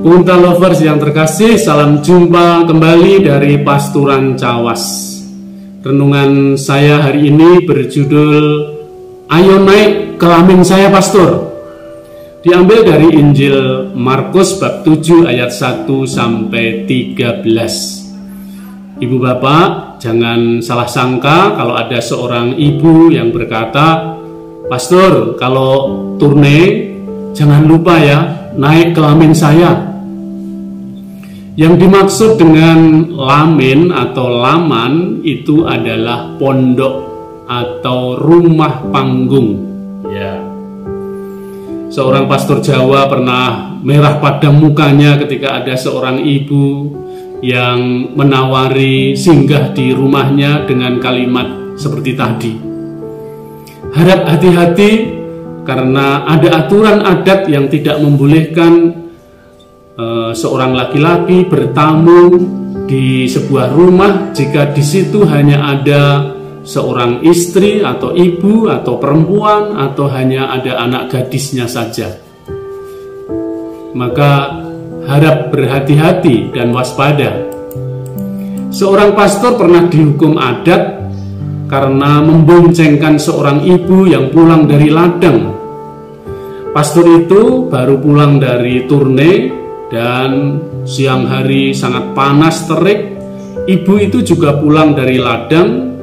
Punta Lovers yang terkasih, salam jumpa kembali dari Pasturan Cawas. Renungan saya hari ini berjudul Ayo naik kelamin saya pastor. Diambil dari Injil Markus bab 7 ayat 1 sampai 13. Ibu bapak, jangan salah sangka kalau ada seorang ibu yang berkata, "Pastor, kalau turne jangan lupa ya naik kelamin saya." Yang dimaksud dengan lamin atau laman itu adalah pondok atau rumah panggung. Ya. Seorang pastor Jawa pernah merah pada mukanya ketika ada seorang ibu yang menawari singgah di rumahnya dengan kalimat seperti tadi. Harap hati-hati karena ada aturan adat yang tidak membolehkan seorang laki-laki bertamu di sebuah rumah jika di situ hanya ada seorang istri atau ibu atau perempuan atau hanya ada anak gadisnya saja. Maka harap berhati-hati dan waspada. Seorang pastor pernah dihukum adat karena memboncengkan seorang ibu yang pulang dari ladang. Pastor itu baru pulang dari turne dan siang hari sangat panas terik. Ibu itu juga pulang dari ladang,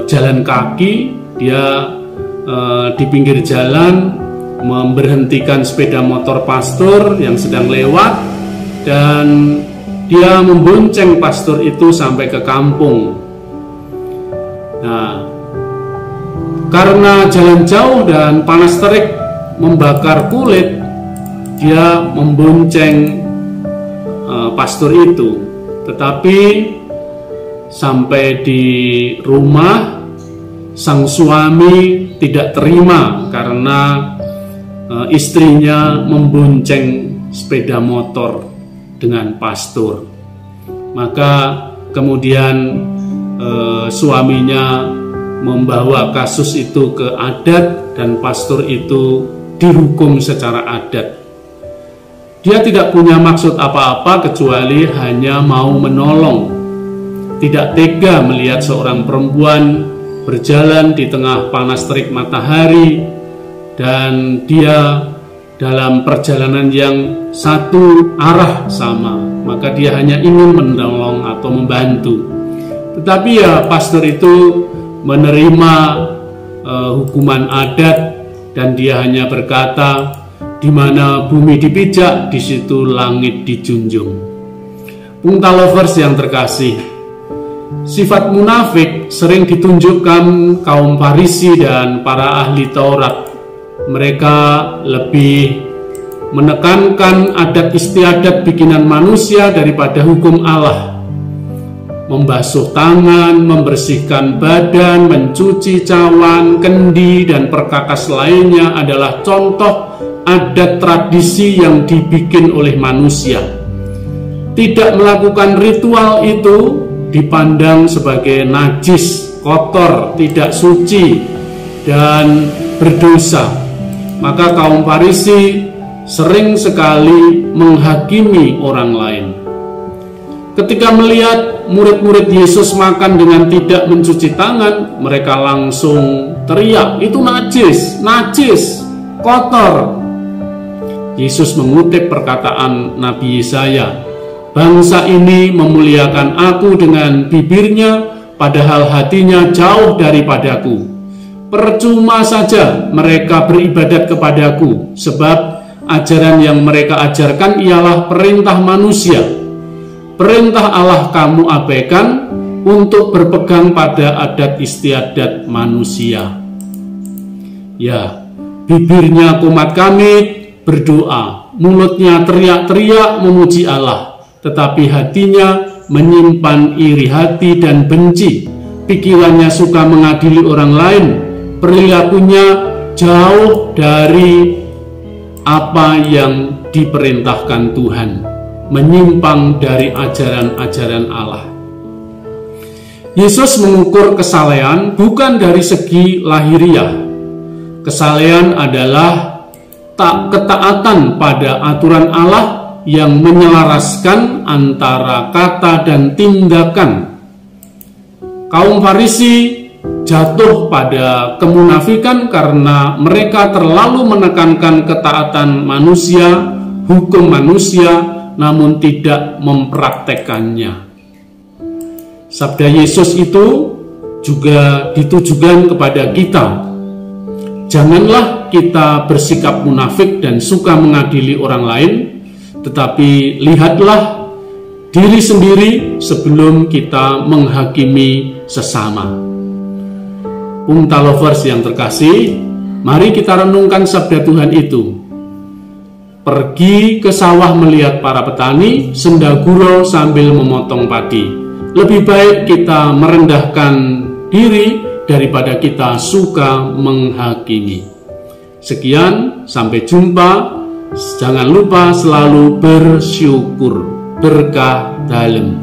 jalan kaki. Dia di pinggir jalan memberhentikan sepeda motor pastor yang sedang lewat, dan dia membonceng pastor itu sampai ke kampung. Nah, karena jalan jauh dan panas terik membakar kulit, dia membonceng pastor itu. Tetapi sampai di rumah, sang suami tidak terima karena istrinya membonceng sepeda motor dengan pastor. Maka kemudian suaminya membawa kasus itu ke adat dan pastor itu dihukum secara adat. Dia tidak punya maksud apa-apa kecuali hanya mau menolong. Tidak tega melihat seorang perempuan berjalan di tengah panas terik matahari dan dia dalam perjalanan yang satu arah sama. Maka dia hanya ingin menolong atau membantu. Tetapi ya pastor itu menerima hukuman adat dan dia hanya berkata, "Di mana bumi dipijak, di situ langit dijunjung." Punta Lovers yang terkasih, sifat munafik sering ditunjukkan kaum Farisi dan para ahli Taurat. Mereka lebih menekankan adat istiadat bikinan manusia daripada hukum Allah. Membasuh tangan, membersihkan badan, mencuci cawan, kendi, dan perkakas lainnya adalah contoh adat tradisi yang dibikin oleh manusia. Tidak melakukan ritual itu dipandang sebagai najis, kotor, tidak suci, dan berdosa. Maka kaum Farisi sering sekali menghakimi orang lain. Ketika melihat murid-murid Yesus makan dengan tidak mencuci tangan, mereka langsung teriak, "Itu najis, najis, kotor." Yesus mengutip perkataan Nabi Yesaya, "Bangsa ini memuliakan aku dengan bibirnya, padahal hatinya jauh daripadaku. Percuma saja mereka beribadat kepadaku, sebab ajaran yang mereka ajarkan ialah perintah manusia. Perintah Allah kamu abaikan untuk berpegang pada adat istiadat manusia." Ya, bibirnya kumat kamit berdoa, mulutnya teriak-teriak memuji Allah, tetapi hatinya menyimpan iri hati dan benci. Pikirannya suka mengadili orang lain, perilakunya jauh dari apa yang diperintahkan Tuhan, menyimpang dari ajaran-ajaran Allah. Yesus mengukur kesalehan bukan dari segi lahiriah. Kesalehan adalah ketaatan pada aturan Allah yang menyelaraskan antara kata dan tindakan. Kaum Farisi jatuh pada kemunafikan karena mereka terlalu menekankan ketaatan manusia, hukum manusia, namun tidak mempraktekannya. Sabda Yesus itu juga ditujukan kepada kita. Janganlah kita bersikap munafik dan suka mengadili orang lain, tetapi lihatlah diri sendiri sebelum kita menghakimi sesama. Pungta lovers yang terkasih, mari kita renungkan sabda Tuhan itu. Pergi ke sawah melihat para petani sendaguro sambil memotong padi. Lebih baik kita merendahkan diri daripada kita suka menghakimi. Sekian, sampai jumpa. Jangan lupa selalu bersyukur. Berkah dalam.